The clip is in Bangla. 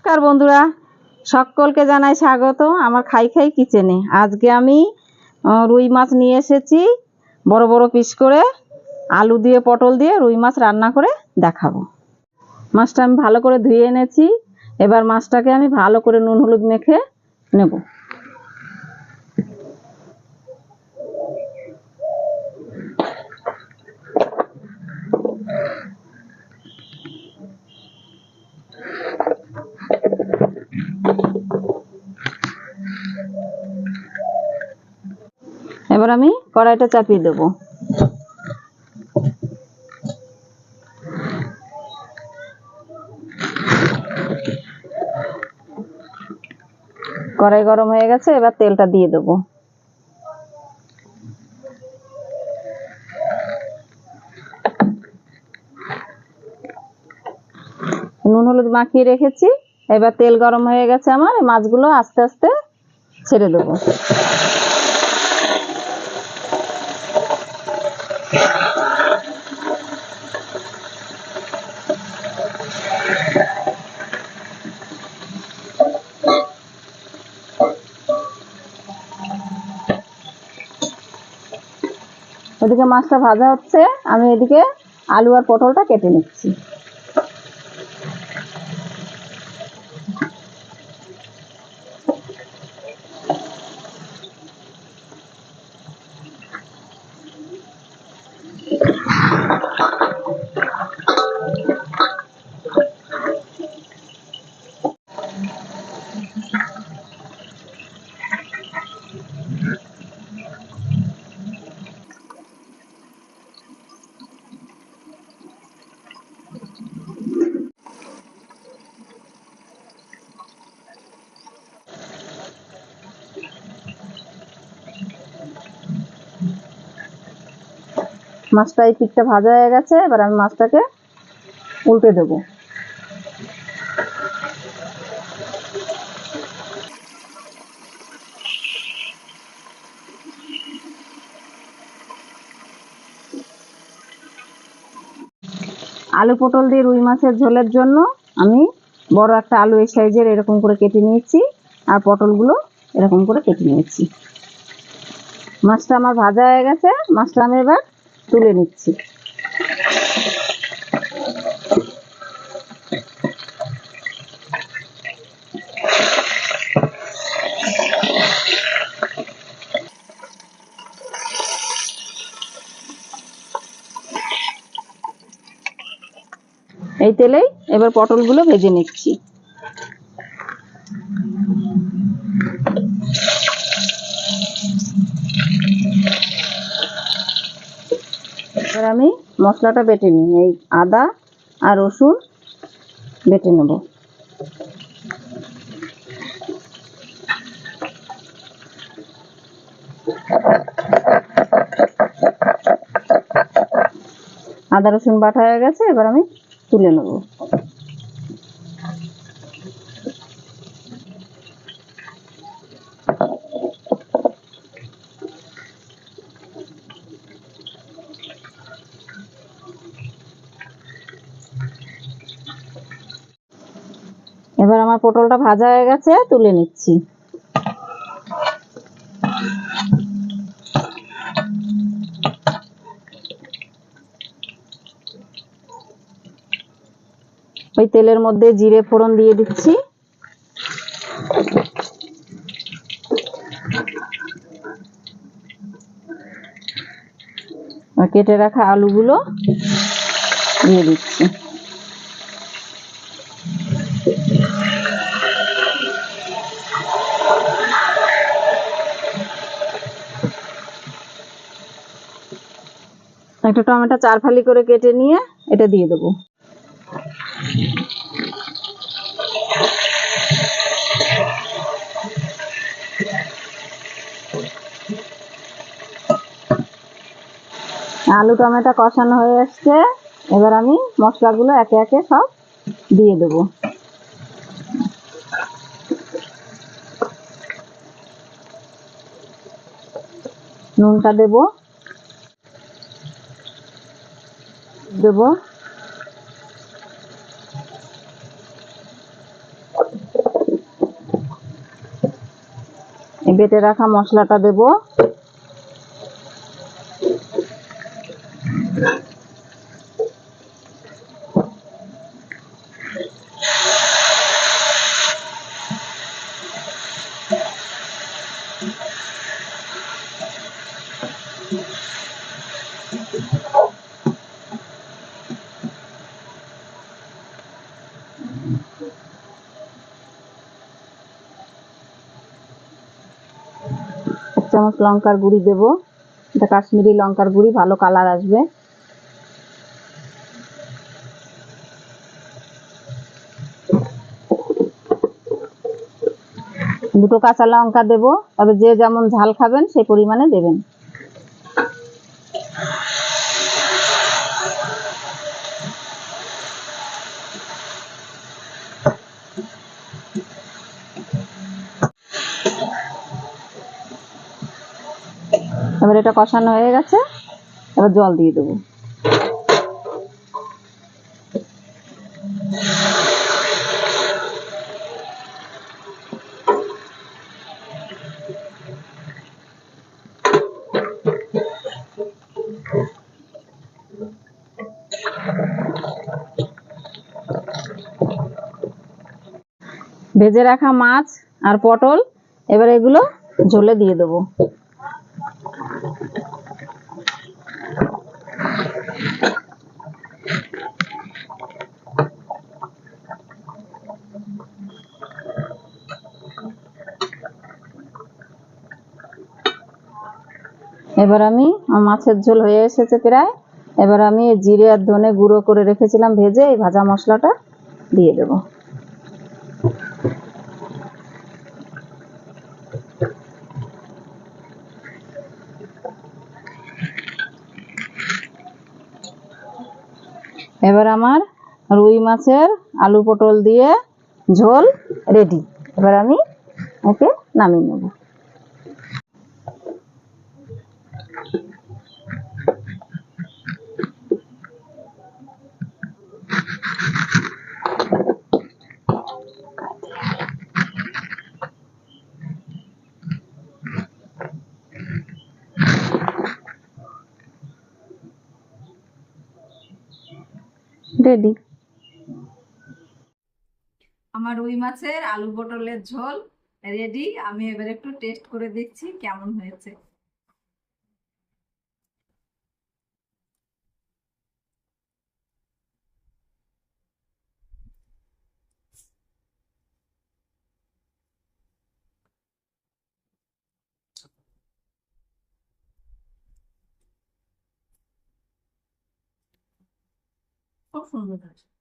নমস্কার বন্ধুরা, সকলকে জানাই স্বাগত আমার খাই খাই কিচেনে। আজকে আমি রুই মাছ নিয়ে এসেছি, বড় বড় পিস করে আলু দিয়ে পটল দিয়ে রুই মাছ রান্না করে দেখাবো। মাছটা আমি ভালো করে ধুয়ে এনেছি। এবার মাছটাকে আমি ভালো করে নুন হলুদ মেখে নেব। এবার আমি কড়াইটা চাপিয়ে দেব। কড়াই গরম হয়ে গেছে, এবার তেলটা দিয়ে দেব। নুন হলুদ মাখিয়ে রেখেছি। এবার তেল গরম হয়ে গেছে আমার, এই মাছগুলো আস্তে আস্তে ছেড়ে দেব। ওদিকে মাছটা ভাজা হচ্ছে, আমি এদিকে আলু আর পটলটা কেটে নিচ্ছি। মাছটা এই পিঠটা ভাজা হয়ে গেছে, এবার আমি মাছটাকে উল্টে দেব। আলু পটল দিয়ে রুই মাছের ঝোলের জন্য আমি বড় একটা আলু এই সাইজের এরকম করে কেটে নিয়েছি, আর পটলগুলো এরকম করে কেটে নিয়েছি। মাছটা আমার ভাজা হয়ে গেছে, মাছটা আমি এবার তুলে নিচ্ছি। এই তেলেই এবার পটলগুলো ভেজে নিচ্ছি। এবার আমি মশলাটা বেটে নিই। এই আদা আর রসুন বেটে নেব। আদা রসুন বাটা হয়ে গেছে, এবার আমি তুলে নেব। এবার আমার পটলটা ভাজা হয়ে গেছে, তুলে নিচ্ছি। ওই তেলের মধ্যে জিরে ফোড়ন দিয়ে দিচ্ছি। আর কেটে রাখা আলুগুলো দিয়ে দিচ্ছি। একটা টমেটো 4 ফালি করে কেটে নিয়ে এটা দিয়ে দেবো। আলু টমেটো কষানো হয়ে আসছে, এবার আমি মশলাগুলো একে একে সব দিয়ে দেবো। নুনটা দেব, বেটে রাখা মশলাটা দেব। এক চামচ লঙ্কার গুঁড়ি দেব, এটা কাশ্মীরি লঙ্কার গুঁড়ি, ভালো কালার আসবে। দুটো কাঁচা লঙ্কা দেব, তবে যে যেমন ঝাল খাবেন সেই পরিমাণে দেবেন। এবার এটা কষানো হয়ে গেছে, এবার জল দিয়ে দেবো। ভেজে রাখা মাছ আর পটল এবার এগুলো ঝোলে দিয়ে দেবো। এবার আমি মাছের ঝোল হয়ে এসেছে প্রায়, এবার আমি জিরে আর ধনে গুঁড়ো করে রেখেছিলাম ভেজে, এই ভাজা মশলাটা দিয়ে দেব। এবার আমার রুই মাছের আলু পটল দিয়ে ঝোল রেডি। এবার আমি একে নামিয়ে নেব। রেডি আমার রুই মাছের আলু পটলের ঝোল রেডি। আমি এবার একটু টেস্ট করে দেখছি কেমন হয়েছে। খুব সুন্দর হয়েছে।